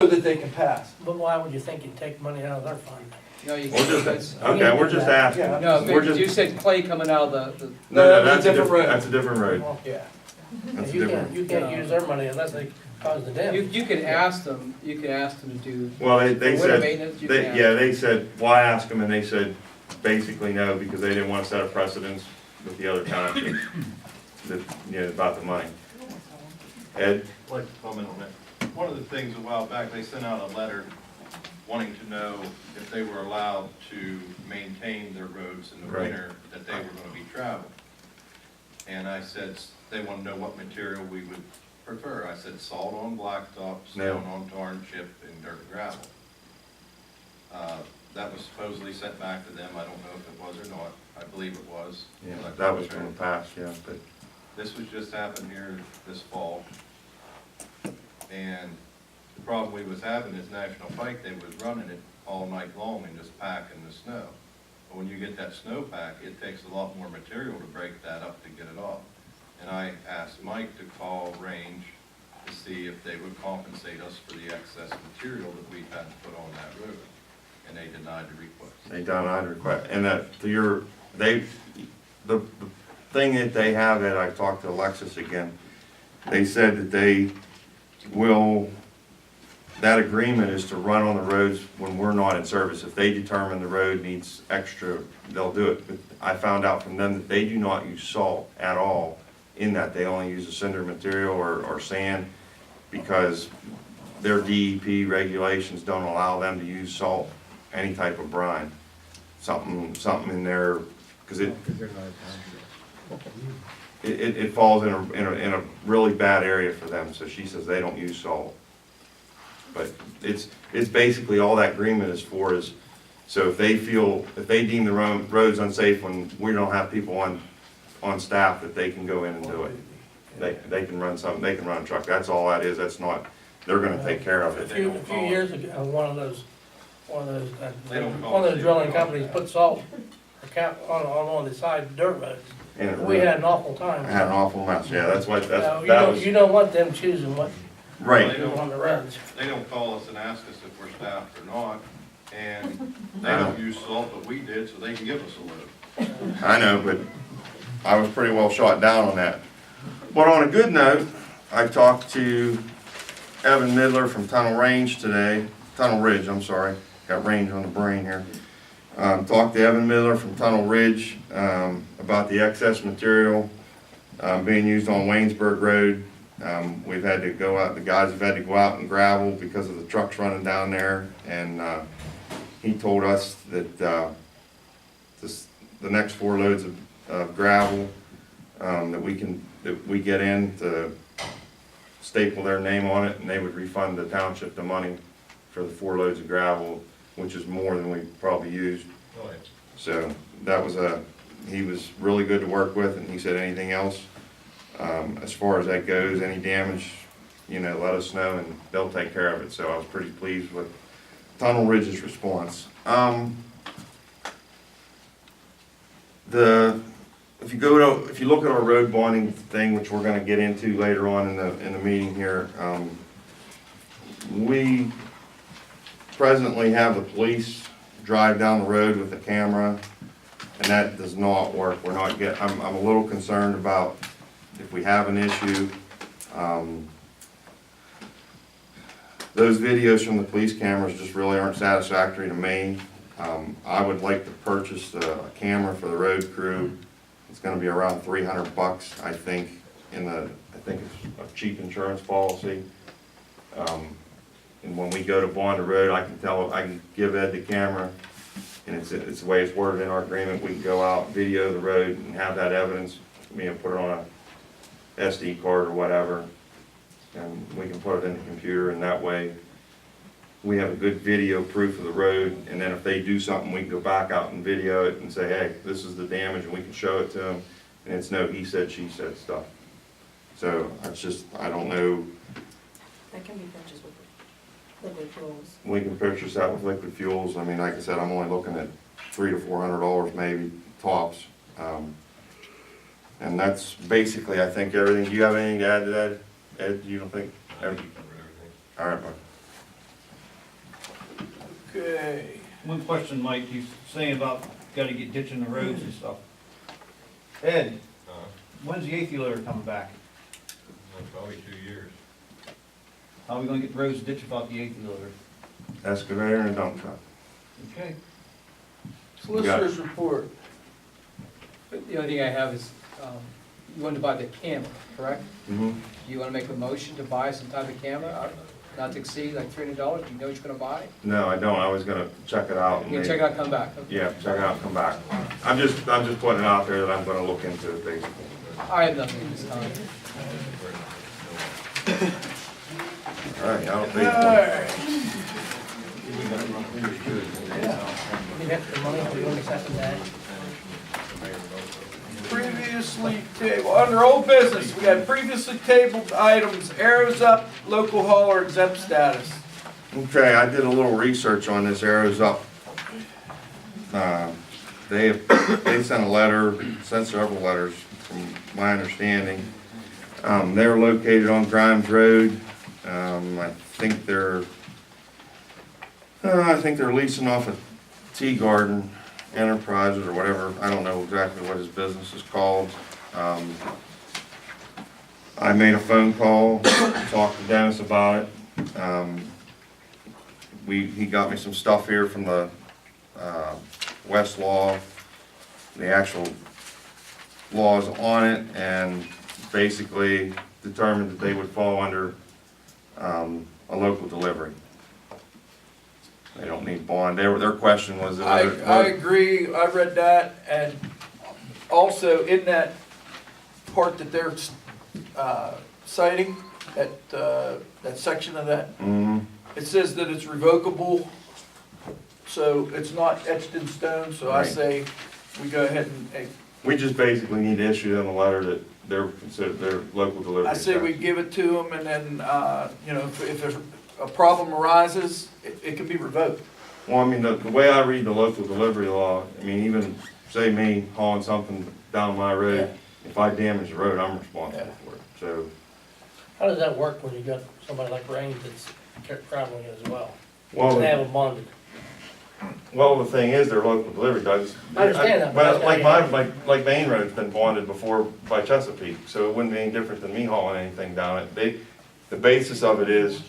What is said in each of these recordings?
so that they can pass. But why would you think you'd take money out of their fund? No, you We're can't. just, okay, we're just asking. Yeah. No, We're but you just, said clay coming out of the, no, that's a different road. That's a different road. Well, yeah. That's a You different. can't use their money unless they cause the damage. You can ask them to do, Well, they winter said, maintenance, you can ask. yeah, they said, why ask them, and they said, basically no, because they didn't want to set a precedence with the other townships, that, you know, about the money. Ed? I'd like to comment on that. One of the things a while back, they sent out a letter wanting to know if they were allowed to maintain their roads in the Right. winter that they were gonna be traveling. And I said, they wanna know what material we would prefer. I said salt on blacktop, stone on tar and chip, and dirt and gravel. That was supposedly sent back to them. I don't know if it was or not. I believe it was. Yeah, that was from the past, yeah, but, This was just happened here this fall. And the problem we was having is National Pike, they was running it all night long and just packing the snow. But when you get that snowpack, it takes a lot more material to break that up to get it off. And I asked Mike to call Range to see if they would compensate us for the excess material that we had to put on that road. And they denied the request. they denied the request, and that, to your, the thing that they have, that I talked to Alexis again, they said that they will, that agreement is to run on the roads when we're not in service. If they determine the road needs extra, they'll do it. But I found out from them that they do not use salt at all in that. They only use a cinder material or sand, because their DEP regulations don't allow them to use salt, any type of brine. Something in there, because it falls in a really bad area for them, so she says they don't use salt. But it's basically all that agreement is for is, so if they deem the roads unsafe when we don't have people on staff, that they can go in and do it. They can run something, they can run a truck, that's all that is, that's not, they're gonna take care of A it. few years ago, one of those They don't call one of it those drilling city. companies put salt on one of the side dirt roads. And We had an awful time. I had an awful mess, yeah, that's what, Now, that was, you don't want them choosing what right. They don't- on the roads. They don't call us and ask us if we're staffed or not, and they don't use salt, but we did, so they can give us a load. I know, but I was pretty well shot down on that. But on a good note, I talked to Evan Midler from Tunnel Ridge, I'm sorry, got range on the brain here. Talked to Evan Midler from Tunnel Ridge about the excess material being used on Waynesburg Road. We've had to go out, the guys have had to go out and gravel because of the trucks running down there, and he told us that the next 4 loads of gravel that we get in to staple their name on it, and they would refund the township the money for the 4 loads of gravel, which is more than we probably used. So that was he was really good to work with, and he said anything else, as far as that goes, any damage, you know, let us know and they'll take care of it. So I was pretty pleased with Tunnel Ridge's response. If you look at our road bonding thing, which we're gonna get into later on in the meeting here, we presently have the police drive down the road with a camera, and that does not work. I'm a little concerned about if we have an issue. Those videos from the police cameras just really aren't satisfactory to me. I would like to purchase a camera for the road crew. It's gonna be around $300, I think, I think it's a cheap insurance policy. And when we go to bond a road, I can give Ed the camera, and it's the way it's worded in our agreement. We can go out, video the road, and have that evidence, put it on a SD card or whatever, and we can put it in the computer, and that way we have a good video proof of the road, and then if they do something, we can go back out and video it and say, hey, this is the damage, and we can show it to them, and it's no he said, she said stuff. So I don't know. That can be purchased with liquid fuels. We can purchase that with liquid fuels. I mean, like I said, I'm only looking at $300 to $400 maybe tops. And that's basically, I think, everything. Do you have anything to add to that, Ed? You don't think? All right, Mark. Okay. One question, Mike, you saying about gotta get ditching the roads and stuff. Ed, when's the eighth loader coming back? Probably 2 years. How are we gonna get the roads ditched without the eighth loader? Excavator and a dump truck. Okay. Solicitor's report. But the only thing I have is, you want to buy the camera, correct? Mm-hmm. Do you want to make a motion to buy some type of camera, not to exceed like $300? Do you know what you're gonna buy? No, I don't, I was gonna check it out. and You can maybe- check it out, come back. Okay. Yeah, check it out, and come back. I'm just putting it out there that I'm gonna look into it, basically. I have nothing at this time. All right, I don't think. Alright. You have the money, we don't accept that. Previously tabled, under old business, we had previously tabled items, arrows up, local hauler exempt status. Okay, I did a little research on this Arrows Up. They sent a letter, sent several letters, from my understanding. They're located on Grimes Road. I think they're leasing off of Tea Garden Enterprises or whatever. I don't know exactly what his business is called. I made a phone call, talked to Dennis about it. He got me some stuff here from the Westlaw, the actual laws on it, and basically determined that they would fall under a local delivery. They don't need bond. Their question was I agree, I read that, and also in that part that they're citing, that section of that, Mhm. it says that it's revocable, so it's not etched in stone, so I Right. say we go ahead and, We just basically need to issue them a letter that they're considered their local delivery. I say we give it to them, and then, if there's a problem arises, it can be revoked. Well, I mean, the way I read the local delivery law, I mean, even say me hauling something down my road, if I damage the road, I'm responsible Yeah. for it, so. How does that work when you got somebody like Range that's traveling it as well? Well, They have them bonded. the thing is, they're local delivery, Doug. I understand that, but But that's- like Main Road's been bonded before by Chesapeake, so it wouldn't be any different than me hauling anything down it. The basis of it is,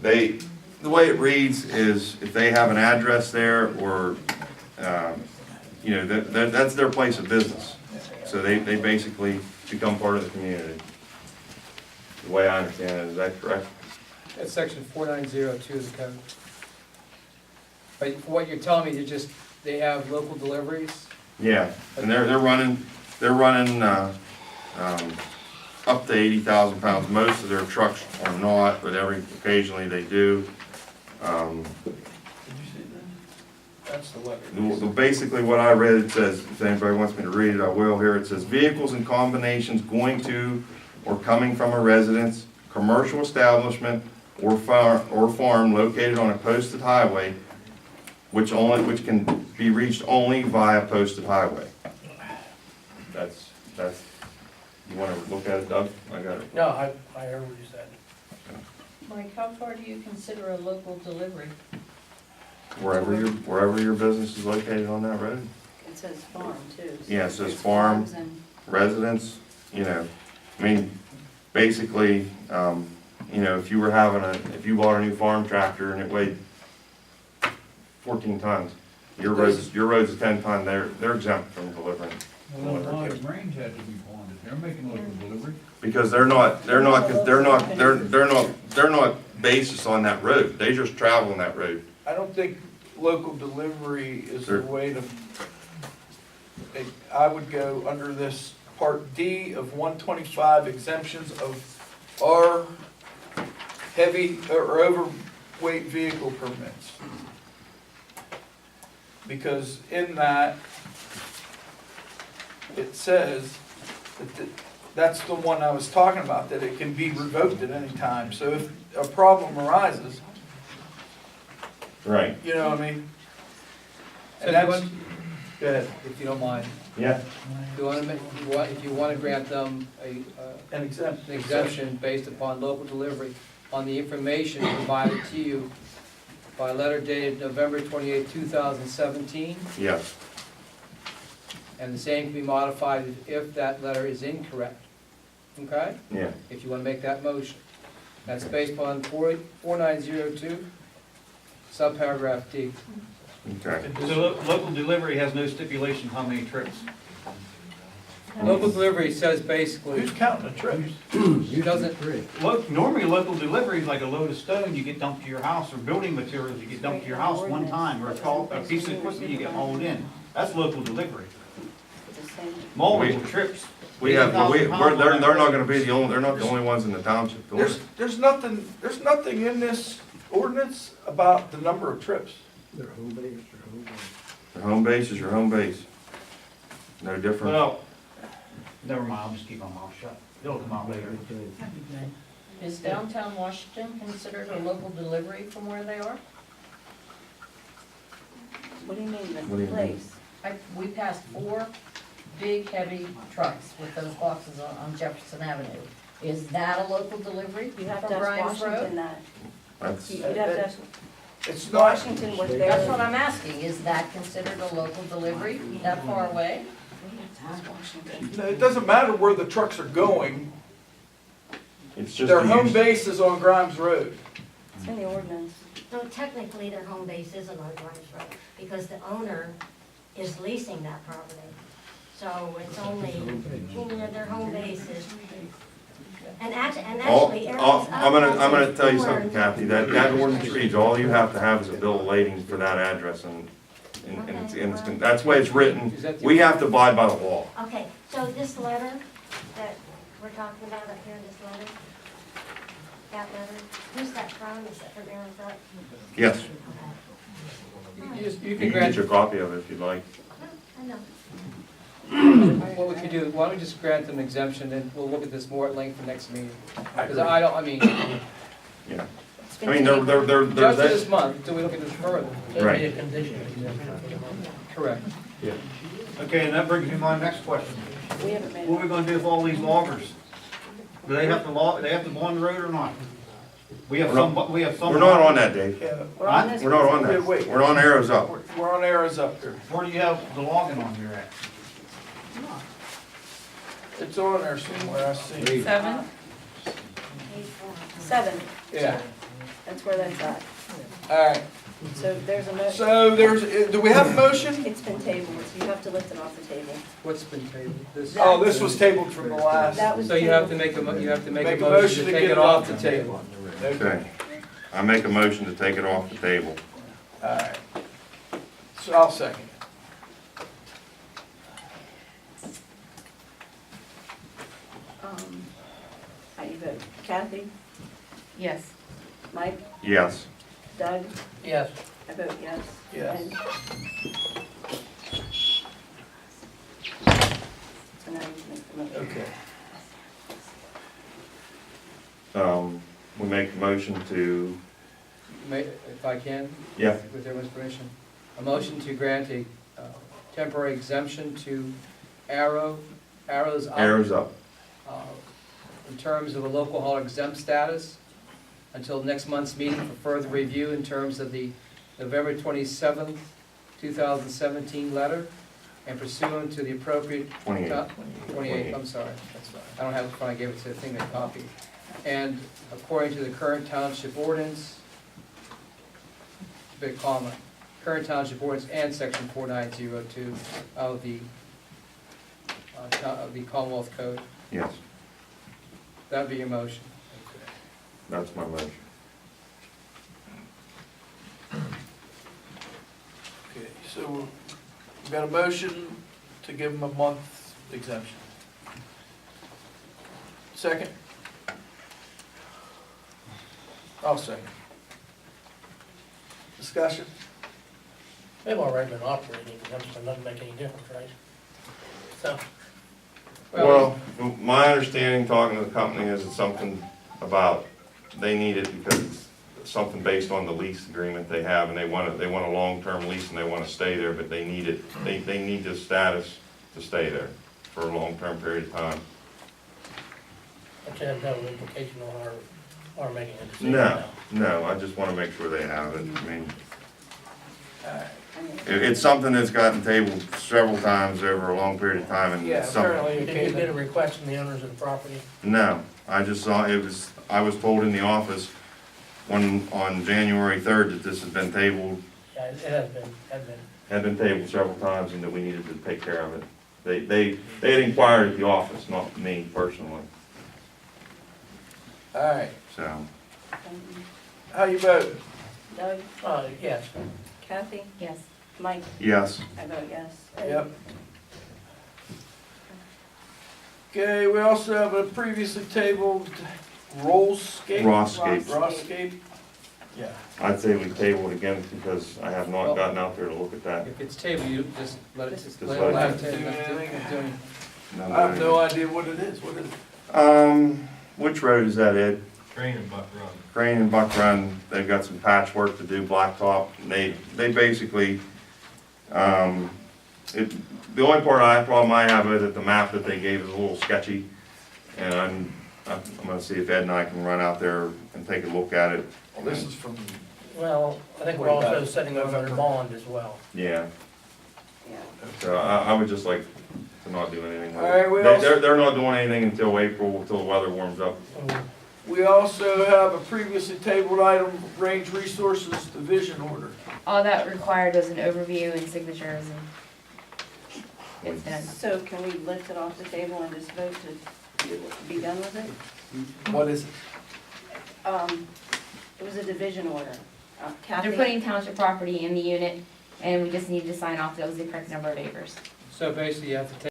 the way it reads is if they have an address there or, that's their place of business. So they basically become part of the community. The way I understand it, is that correct? That's section 4902 of the code. But what you're telling me, they have local deliveries? Yeah, and they're running, up to 80,000 pounds. Most of their trucks are not, but occasionally they do. Did you see that? That's the letter. Basically, what I read, it says, if anybody wants me to read it, I will here. It says, vehicles and combinations going to or coming from a residence, commercial establishment, or farm located on a posted highway, which can be reached only via posted highway. That's, you wanna look at it, Doug? I got it. No, I heard what you said. Mike, how far do you consider a local delivery? Wherever your business is located on that road. It says farm too. so Yeah, it says it's farm. farms and- Residents, I mean, basically, if you bought a new farm tractor and it weighed 14 tons, your road's a 10 ton, they're exempt from delivering. Well, then why Range had to be bonded? They're making local delivery. Because they're not basis on that road, they just travel on that road. I don't think local delivery is the Sure. way to, I would go under this Part D of 125 exemptions of our heavy or overweight vehicle permits. Because in that, it says that that's the one I was talking about, that it can be revoked at any time. So if a problem arises, Right. you know what I mean? So And if you that's, want- go ahead, If you don't mind, Yeah. if you want to grant them an exempt. an exemption based upon local delivery on the information provided to you by letter dated November 28, 2017, Yes. and the same can be modified if that letter is incorrect. Okay? Yeah. If you want to make that motion. That's based upon 4902, subparagraph D. Okay. So local delivery has no stipulation how many trips. Local delivery says basically, Who's counting the trips? doesn't, Normally, local delivery is like a load of stone you get dumped to your house, or building materials you get dumped to your house one time, or a piece of equipment you get hauled in. That's local delivery. Multiple trips. We have, 80,000 pounds they're on not that gonna be the only, they're not the only ones in the township doing it. There's nothing in this ordinance about the number of trips. Your home base is your home base. No different. Well, never mind, I'll just keep my mouth shut. It'll come out later. Is downtown Washington considered a local delivery from where they are? What do you mean, What do the you place? We passed 4 big, heavy trucks with those boxes on Jefferson Avenue. Is that a local delivery You have from to ask Grimes Washington Road? that. That's, You'd have to ask It's not, Washington what That's what they're. I'm asking. Is that considered a local delivery that far away? Ask Washington. no, it doesn't matter where the trucks are going. it's just. Their the home use. base is on Grimes Road. It's in the ordinance. So technically, their home base isn't on Grimes Road, because the owner is leasing that property. So it's only, their home base is, and actually, everyone's I'm gonna tell you something, Kathy, that ordinance reads, all you have to have is a bill of lading for that address, and that's the way it's written. We have to abide by the law. Okay, so this letter that we're talking about up here, this letter, that letter, who's that from? Is that from Arizona? Yes, you you can can grant, get your copy of it if you'd like. I know. what we could do, why don't we just grant them exemption, and we'll look at this more at length the next meeting. Because agree. I mean, Yeah. It's I been mean, tabled. just they're, this month, till we look at this further. That'd Right. be a condition exemption for the moment. Correct. Okay, and that brings me to my next question. We haven't made. What are we gonna do with all these loggers? Do they have to go on the road or not? We have some. we're not on that, Dave. Yeah, We're on this. We're not on that. Wait. We're on arrows up. we're on arrows up there. Where do you have the logging on here at? It's on there somewhere, I see. 7? 7, Yeah, that's where that's at. all right. So there's a motion. So do we have a motion? It's been tabled, so you have to lift it off the table. What's been tabled? This. Oh, this was tabled from the last. That was So you have to tabled. make you have to make Make a motion to take it off the table. Okay. I make a motion to take it off the table. All right. So I'll second it. How you vote? Kathy? Yes. Mike? Yes. Doug? Yes, I vote yes. Yes. And- So now you can make the motion. Okay. We make a motion to, If I can? yeah, With everyone's permission. A motion to grant a temporary exemption to Arrows Up. arrows up. In terms of a local hauler exempt status until next month's meeting for further review in terms of the November 27th, 2017 letter and pursuant to the appropriate. 28. 28, I'm sorry. I don't have it in front, I gave it to the thing that copied. And according to the current township ordinance, big comma, current township ordinance and section 4902 of the Commonwealth Code. Yes, That'd be your motion. that's my motion. Okay, so we've got a motion to give them a month exemption. Second? I'll second. Discussion? they've already been operating, exemption doesn't make any difference, right? So, Well, my understanding, talking to the company, is it's something about, they need it because it's something based on the lease agreement they have, and they want a long-term lease and they want to stay there, but they need it, they need this status to stay there for a long-term period of time. that should have no implication on our Or making a decision No, now? no, I just wanna make sure they have it. I mean, Alright. it's something that's gotten tabled several times over a long period of time and Yeah, it's something. apparently Did you get a request from the owners of the property? No, I just saw, I was told in the office on January 3rd that this had been tabled, Yeah, it has been. had been tabled several times and that we needed to take care of it. They had inquired at the office, not me personally, Alright, so. how you vote? Doug, Yes. Kathy, Yes. Mike, Yes, I vote yes. Yep. Okay, we also have a previously tabled Rollscape. Rosscape. Rosscape. Yeah. I'd say we table it again because I have not gotten out there to look at that. If it's tabled, you just let it, Just let let it it lie. do anything. No, I have no idea what it is. What is it? Which road is that, Ed? Train and Buck Run. Crane and Buck Run, they've got some patchwork to do, blacktop, and they basically, the only problem I have is that the map that they gave is a little sketchy, and I'm gonna see if Ed and I can run out there and take a look at it. Well, this is from, Well, I think we're also setting up another bond as well. Yeah, Yeah. so I would just like to not do anything with All right, we it. also- They're not doing anything until April, until the weather warms up. we also have a previously tabled item, Range Resources Division Order. All that required was an overview and signatures and it's done. So can we lift it off the table and just vote to be done with it? What is it? It was a division order. They're Kathy, putting township property in the unit and we just needed to sign off that it was the correct number of acres. So basically, you have to take